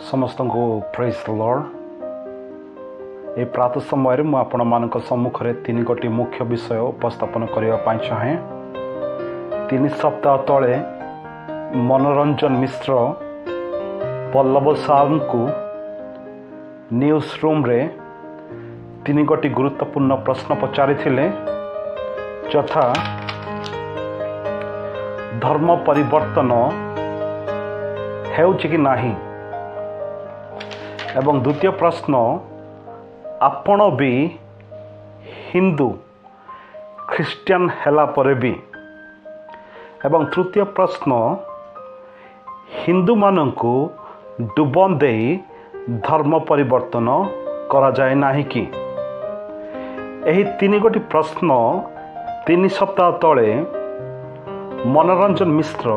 समस्त को praise the Lord. ए प्रातः समय मु आपण मानक सम्मुख में 3 गोटी मुख्य विषय उपस्थापन करने चाहे। 3 सप्ताह तले मनोरंजन मिश्र पल्लव साल को न्यूज रूम रे 3 गोटी गुरुत्वपूर्ण प्रश्न पचारि यथा धर्म परिवर्तन हेउछि कि नाही, एवं द्वितीय प्रश्न आपण भी हिंदू ख्रिस्टियन हेला परे भी, एवं तृतीय प्रश्न हिंदू मानंकु डुबन दे धर्म परिवर्तन करा जाए नाही कि। एही 3 गोटी प्रश्न 3 सप्ताह तले मनोरंजन मिश्र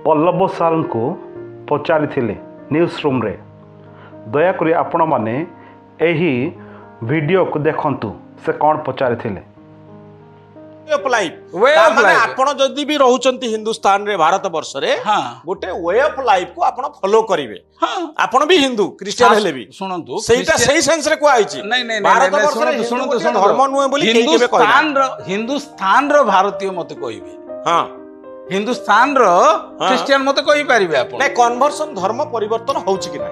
पल्लव साल को पचारि न्यूज रूम रे। दयाकोरी आपण माने एही वीडियो को देखंतु से कौन पचारि आपण जदि भी रहउचंती हिंदुस्तान रे भारत वर्ष रे गोटे वे ऑफ लाइफ को आपण फॉलो करिवे। आपण भी हिंदू क्रिश्चियन हेले भी सुनंतु सेटा सही सेंस रे को आइची। नहीं भारत वर्ष रे सुनंतु धर्म नुए बोली केबे कहबे हिंदुस्तान रो भारतीय मते कहबे। हां हिंदुस्तान रो क्रिश्चियन मते कहि पारिबे आपण। नै कन्वर्सन धर्म परिवर्तन होउची कि नै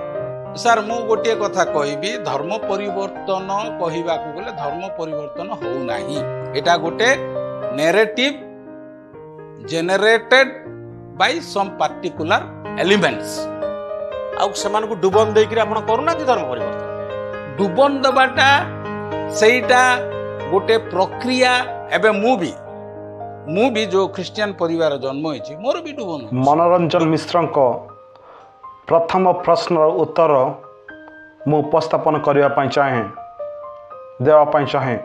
सर मु गोटे कथा कहबी, धर्म परिवर्तन कहबा को गले धर्म परिवर्तन हो नाही। एटा गोटे narrative generated by some particular elements. आउ समान को डुबन देकरी आपण करूना कि धर्म परिवर्तन डुबन दबाटा सेटा गोटे प्रक्रिया। एबे मु भी जो क्रिश्चियन परिवार जन्म होइछि मोर भी डुबन। मनोरंजन मिश्रक प्रथम प्रश्न उत्तर मु उपस्थापन करने चाहे।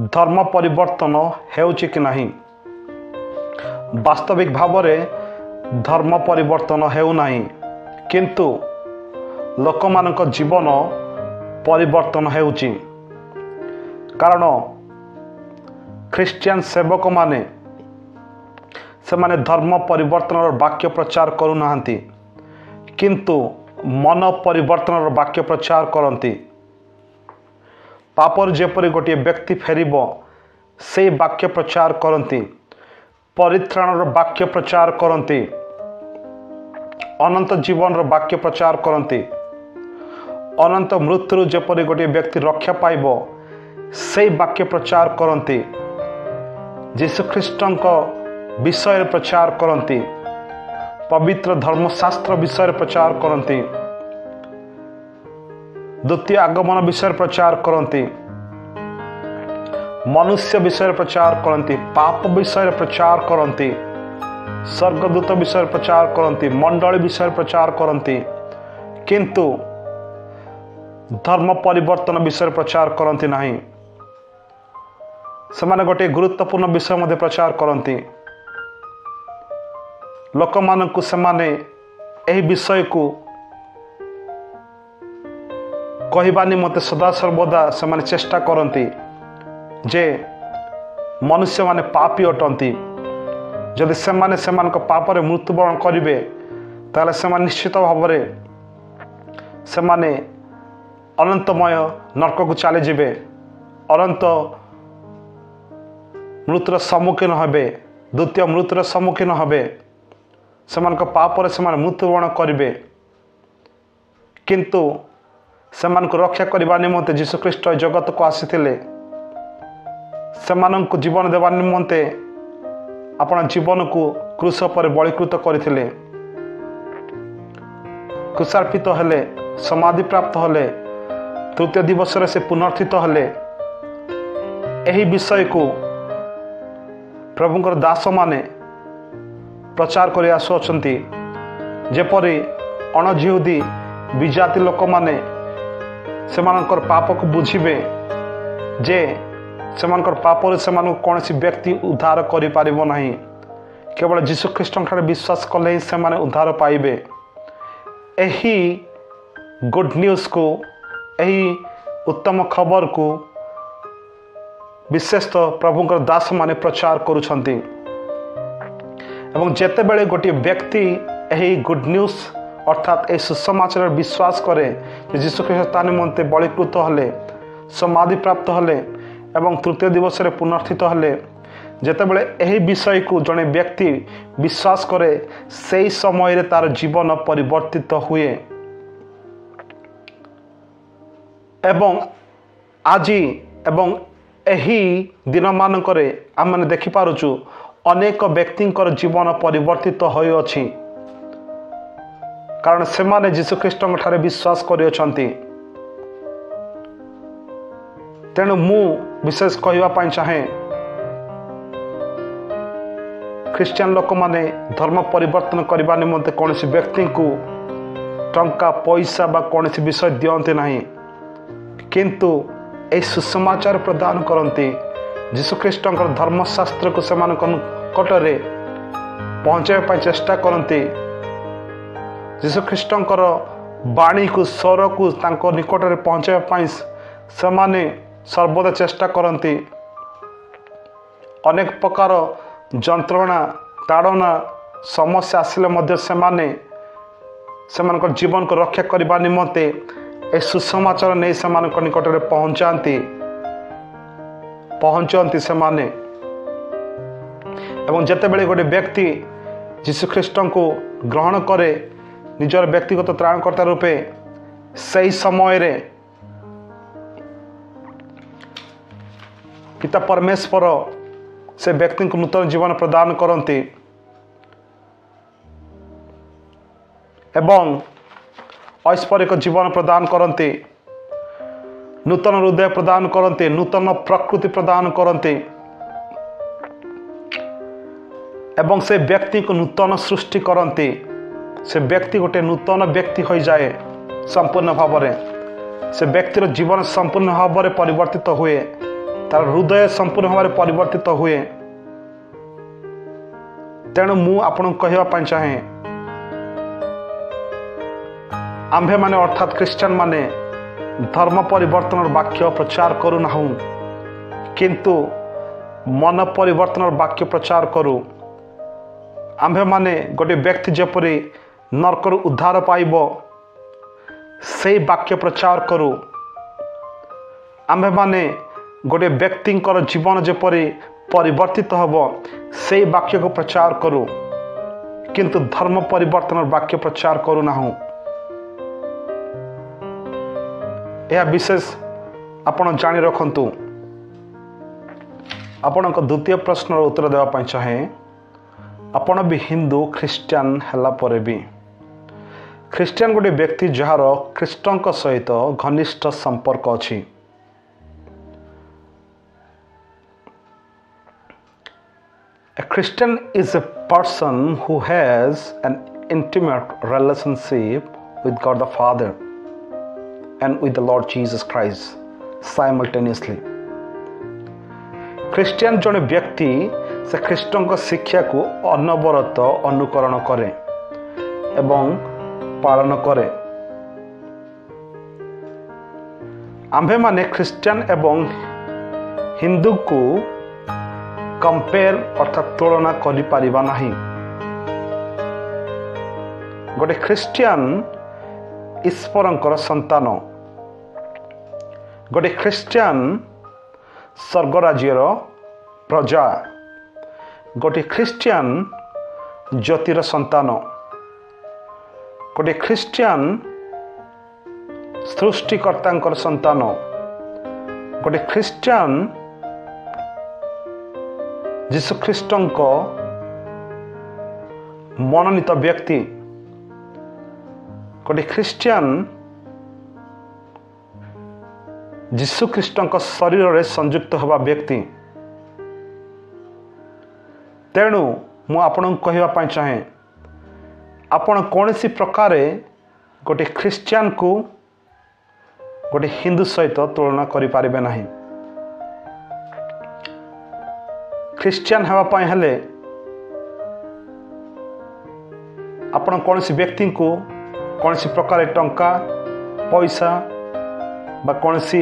धर्म परिवर्तन हेउछि कि नहीं। वास्तविक भाव में धर्म परिवर्तन हेउ नहीं, किंतु लोकमानक जीवन परिवर्तन हेउछि। कारण ख्रिस्टियन सेवक माने धर्म परिवर्तन वाक्य प्रचार करू नाहंती, किंतु मन परिवर्तन वाक्य प्रचार करती। पापर जेपरी गोटे व्यक्ति फेरिब से वाक्य प्रचार करती, परित्राण वाक्य प्रचार करती, अनंत जीवन वाक्य प्रचार करती, अनंत मृत्यु जेपरी गोटे व्यक्ति रक्षा पाइब से वाक्य प्रचार करती, जीशुख्रीष्टों विषय प्रचार करती, पवित्र धर्मशास्त्र विषय प्रचार करती, द्वितीय आगमन विषय प्रचार करती, मनुष्य विषय प्रचार करती, पाप विषय प्रचार करती, स्वर्गदूत विषय प्रचार करती, मंडली विषय प्रचार करती, किंतु धर्म परिवर्तन विषय प्रचार करती नहीं। से गोटे गुरुत्वपूर्ण विषय मध्य प्रचार करती। लोक मानकु सेमाने एही विषय को कहबा निमते सदा सर्वदा सेमाने चेष्टा करती जे मनुष्य माने पापी अटंती। जदि सेमाने सेमानक पापरे मृत्युवरण करिवे ताले सेमाने निश्चित भाव सेमाने अनंतमय नरक को चली जिवे, अनंत मृत्युर सम्मुखीन हेबे, द्वितीय मृत्युर सम्मुखीन हेबे, सेमानक पापर से मृत्युवरण करेंगे। किंतु सेमानक रक्षा करने निमंते जीशुख्रीष्ट जगत को आसीथिले। सेमानक जीवन देवा निमंते आपण जीवन को क्रूस पर बलिकृत करथिले, क्रूसार्पित हेले, समाधि प्राप्त हेले, तृतीय दिवस से पुनर्थित हेले। एही विषय को प्रभुंकर दास माने प्रचार कर आसुअछंती। जेपरी अणजिहुदी विजाति लोक माने सेमानकर पाप को बुझिबे जे सेमानकर पापर से कौन व्यक्ति उद्धार करि पारिबो नाही, केवल जीशुख्रीष्ट विश्वास कले ही से उद्धार पाइबे। एही गुड न्यूज को, एही उत्तम खबर को विशेषतः प्रभुंकर दास माने प्रचार करुछंती। एवं जेतेबेले गोटे व्यक्ति यही गुड न्यूज अर्थात ए सुसमाचार विश्वास करे जीशु ख्रीष्ट ता निमंते बलिकृत हेले समाधि प्राप्त हेले एवं तृतीय दिवस रे पुनर्स्थित हेले जेतेबेले एही विषय को जड़े व्यक्ति विश्वास करे से समय रे तार जीवन परिवर्तित हुए एवं आज एवं एही दिन मानकरे आम मैंने देखि पारुचु अनेक व्यक्ति जीवन परिवर्तित होई अछि कारण से माने जीशु ख्रीष्ट ठारे विश्वास करि अछंती। तेणु मु विशेष कहवा पाई चाहे ख्रिस्टियन लोक माने धर्म परिवर्तन करने निमंते कौन व्यक्ति को टंका पैसा बा कौन विषय दियंते नहीं किंतु ए सुसमाचार प्रदान करती जीशु ख्रीष्ट धर्मशास्त्र को से निकटरे पहुँचाई चेष्टा करती जीशु ख्रीष्ट बाणी को स्वर को तांको निकटरे पहुँचाई से सर्वदा चेष्टा करती अनेक प्रकार जंत्रणा ताड़ना समस्या आसिले से जीवन को रक्षा करने निमंते ए सुसमाचार नहीं से निकट में पहुँचती से जिते बड़े गोटे व्यक्ति जीशु ख्रीष्ट को ग्रहण करे निजर व्यक्तिगत त्राणकर्ता रूपे से समय रे पिता परमेश्वर से व्यक्ति को नूतन जीवन प्रदान करती एवं ऐश्वर्यक जीवन प्रदान करती नूतन हृदय प्रदान करती नूतन प्रकृति प्रदान करती एवं से व्यक्ति को नूतन सृष्टि करती से व्यक्ति गोटे नूतन व्यक्ति हो जाए संपूर्ण भाव से व्यक्तिर जीवन संपूर्ण भाव में परिवर्तित हुए तार हृदय संपूर्ण भाव में परिवर्तित हुए। तेणु मु आपन कहवा चाहे आम्भे माने अर्थात क्रिश्चियन माने धर्म परिवर्तन वाक्य प्रचार करू ना किंतु मन परिवर्तन वाक्य प्रचार करू। आम्भे माने गोटे व्यक्ति जपरी नरकर उद्धार पाइब से वाक्य प्रचार करू। आम्भे माने गोटे व्यक्ति जीवन जपरी परिवर्तित हब से वाक्य को प्रचार करू किंतु धर्म परिवर्तन वाक्य प्रचार करू ना। यह विशेष आपण जानी रखंतु। आपण द्वितीय प्रश्न उत्तर देवा चाहे आपण भी हिंदू ख्रिस्टियन हला परे भी ख्रिस्टियन गोटे व्यक्ति जार ख्रीष्टों सहित घनिष्ठ संपर्क अछि। A Christian is a person who has an intimate relationship with God the Father and with the Lord Jesus Christ simultaneously. Christian जने व्यक्ति से ख्रीष्टों शिक्षा को अनवरत अनुकरण करे एवं पालन करे। आम्भे माने ख्रिस्टियन एवं हिंदू को कंपेयर अर्थात तुलना करि परिबा नहीं। गोटे ख्रिस्टियन ईश्वरंकर संतान गोटे ख्रिस्टियन स्वर्गराज्यर प्रजा गोटे ख्रिस्टियन ज्योतिर संतान गोटे ख्रिस्टियन सृष्टिकर्ता संतान गोटे ख्रिस्टियन जीशु ख्रीष्टों मनोनीत व्यक्ति गोटे ख्रिस्टियन जीशु ख्रीष्टों शरीर रे संयुक्त होगा व्यक्ति। तेणु मु आपन कहवा चाहे आपण कौन सी प्रकार गोटे ख्रिस्टियन को गोटे हिंदू सहित तुलना करि पारिबे नहीं। ख्रिस्टियन हेबा हेले आपण कौन सी व्यक्ति को कौन सी प्रकार टंका पैसा बा कौन सी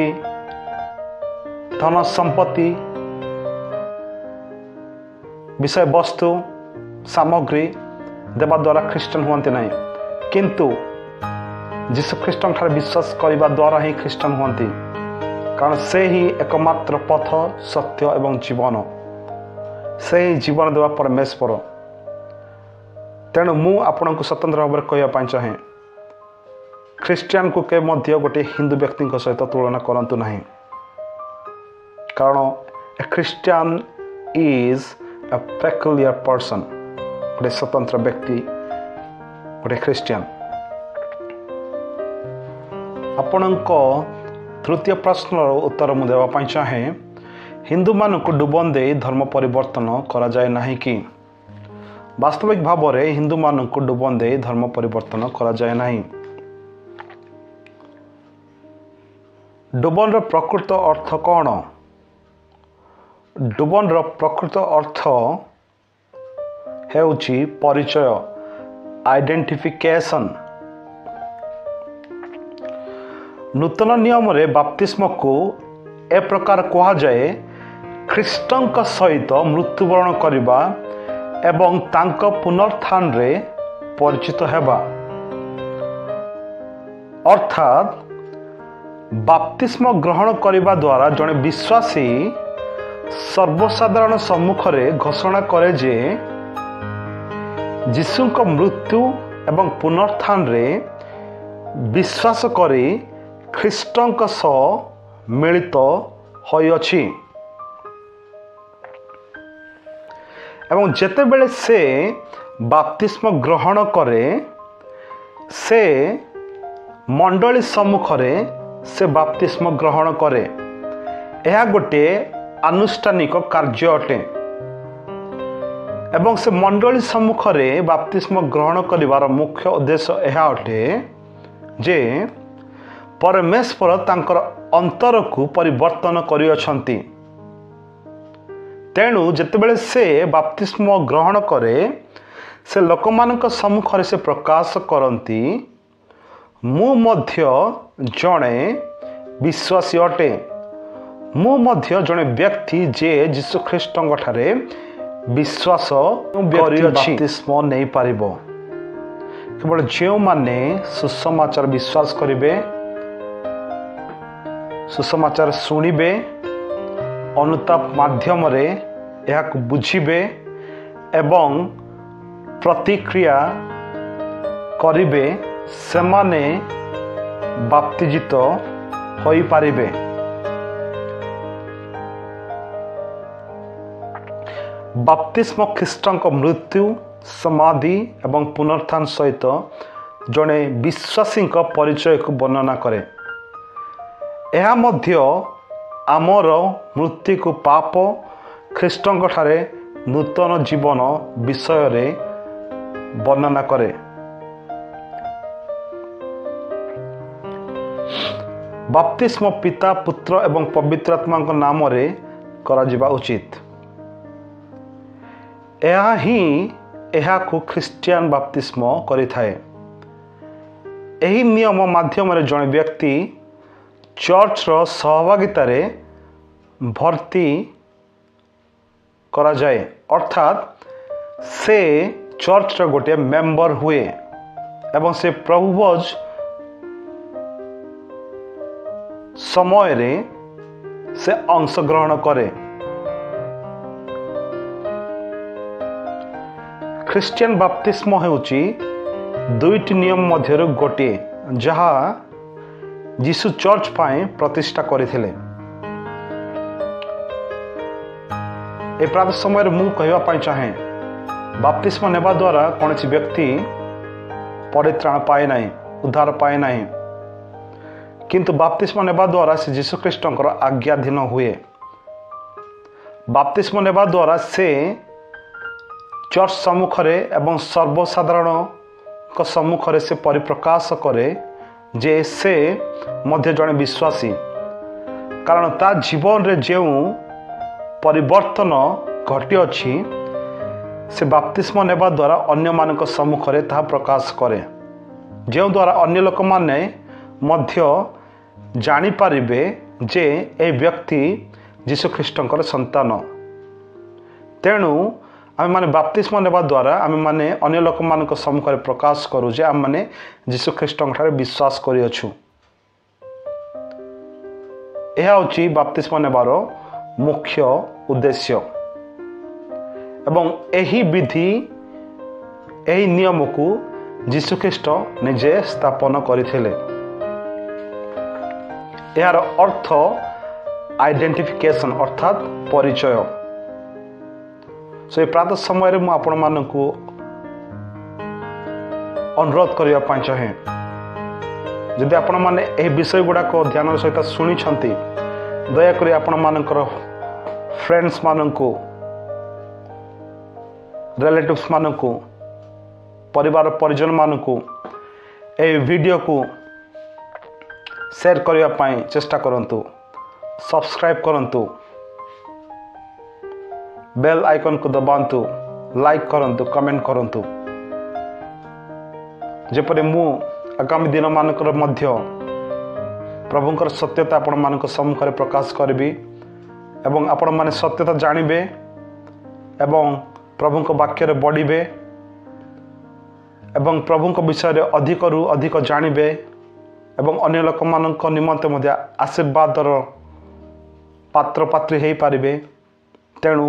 धन संपत्ति विषय वस्तु सामग्री देवा द्वारा ख्रिस्टियन हुआ नहीं किंतु जीशु ख्रीष्ट विश्वास करने द्वारा ही ख्रीष्टान हुंती कारण से ही एकमात्र पथ सत्य एवं जीवन से ही जीवन देवा परमेश्वर। तेणु मु आपण को स्वतंत्र भाव में कहवाई चाहे ख्रीस्टियन को के मध्य गोटे हिंदू व्यक्ति सहित तुलना करंतु नहीं कारण ए ख्रीस्टियन इज ए पेक्युलियर पर्सन गोटे स्वतंत्र व्यक्ति गोटे ख्रीस्टियन। आपण तृतीय प्रश्न उत्तर मुझे देवाई चाहे हिंदू मान को डुबन दे धर्म परिवर्तन करा जाए नहीं कि वास्तविक भाव में हिंदू मान को डुबन दे धर्म परिवर्तन करा जाए नहीं। डुबन प्रकृत अर्थ कौन? डुबन प्रकृत अर्थ हेउची परिचय आइडेंटिफिकेशन। नूतन नियम रे बाप्तिस्म को ए प्रकार कहा जाए ख्रीष्टन सहित मृत्युवरण करवा एवं तांक पुनरुत्थान रे परिचित हेबा अर्थात बाप्तिस्म ग्रहण करने द्वारा जड़े विश्वासी सर्वसाधारण सम्मुख रे घोषणा करे जे यीशु मृत्यु एवं पुनरुत्थान रे विश्वास करी ख्रीष्टन सह मिलित होइअछि एवं जेतेबेले से बाप्तिस्म ग्रहण करे से मंडली सम्मुख रे से बाप्तिस्म ग्रहण करे। यह गोटे आनुष्ठानिक कार्य अटे एवं से मंडली सम्मुख रे बाप्तिस्म ग्रहण करिवार मुख्य उद्देश्य यह अटे जे परमेश्वर तांकर अंतर को परिवर्तन करिअछंती। तेणु जेतेबेले से बाप्तिस्म ग्रहण करे से लोकमानक सम्मुख रे से प्रकाश करंती मु मध्य जड़े विश्वासी अटे मु मध्य जड़े व्यक्ति जे यीशु ख्रीष्ट ठारे विश्वास बाप्तिस्म नहीं पारिबो। केवल जो माने सुसमाचार विश्वास करिवे सुसमाचार शुणिबे अनुताप माध्यम रे यह बुझिबे एवं प्रतिक्रिया करिबे सेमाने बाप्तिजित होई पारिबे। बाप्तिस्म ख्रीष्टन मृत्यु समाधि एवं पुनरुत्थान सहित जड़े विश्वासी परिचय को वर्णना करे। यह मध्य आमर मृत्यु को पाप ख्रीष्टन ठारे नूतन जीवन विषय रे वर्णना करे। बाप्तिस्म पिता पुत्र एवं पवित्र आत्मा नाम रे करा जिबा उचित। यह ही यह को ख्रीस्टियन बाप्तिस्म करि थाए। एही नियम माध्यम रे जणे व्यक्ति चर्च रो सहभागिता रे भर्ती करा जाए अर्थात से चर्च रो गोटे मेंबर हुए एवं से प्रभुभोज समय रे से अंशग्रहण करे। ख्रीस्टियन बाप्तिस्म हेउची दुईटी नियम मध्य गोटे जहाँ यीशु चर्च पाए प्रतिष्ठा करथिले। ए प्रात समय मु कहवा पाई चाहे बाप्तिस्म नेबा द्वारा कौन व्यक्ति परित्राण पाए नहीं उद्धार पाए नहीं किंतु बाप्तिस्म नेबा द्वारा से यीशु ख्रीष्टंकर आज्ञाधीन हुए। बाप्तिस्म नेबा द्वारा से चर्च सम्मुख रे एवं सर्वसाधारण सम्मुख रे से परिप्रकाश करे जे से मध्य जड़े विश्वासी कारण ता जीवन रे जो परिवर्तन घटी अछि से बाप्तिस्म नेबा द्वारा अन्य मानक सम्मुख रे ता प्रकाश करे जो द्वारा अन्य लोक माने मध्य जानी पारिबे जे ए व्यक्ति यीशु ख्रीष्टंकर संतान। तेणु आमे बाप्तिस्म नेबा द्वारा आमे माने अन्य लोक मानक सम्मुखरे प्रकाश करू जे आम माने यीशु ख्रीष्टଙ୍କ ठारे विश्वास करि अछु। यह होची बाप्तिस्म नेबार मुख्य उद्देश्य एवं एही विधि एही नियम को यीशु ख्रीष्ट निजे स्थापन करथिले। यार अर्थ आइडेंटिफिकेशन अर्थात परिचय। सो ये प्रातः समय रे मु आपण मानकु अनुरोध करिया पाई चाहे जदि आपण माने एही विषय गुडा को ध्यान सहित सुनी छंती दया करी आपण मानकर फ्रेंड्स मानकु रिलेटिव्स मानकु परिवार परिजन मानकु ए वीडियो को शेयर करिया पाई चेष्टा करंतु। सब्सक्राइब करंतु, बेल आइकन को दबांतु, लाइक करंतु, कमेंट करंतु जेपरि मु आगामी दिन मानकर मध्य प्रभुंकर सत्यता आपण मानक सम्मुखरे प्रकाश करबी एवं आपण माने सत्यता जानिबे एवं प्रभुंक वाक्य रे बढ़िबे एवं प्रभुंक विषय अधिक रु अधिक जानिबे एवं अन्य लोक मानक निमंते मध्य आशीर्वादर पात्र पात्री हेई पारिबे। तेणु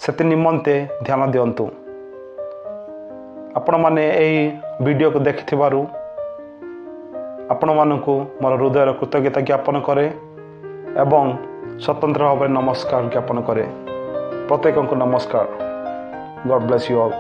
सेति निमंते ध्यान दियंतु। आपण माने एई वीडियो को देखिथिबारु आपण मानकु मोर हृदय कृतज्ञता ज्ञापन करे एवं स्वतंत्र भाव नमस्कार ज्ञापन करे। प्रत्येक को नमस्कार। God bless you all.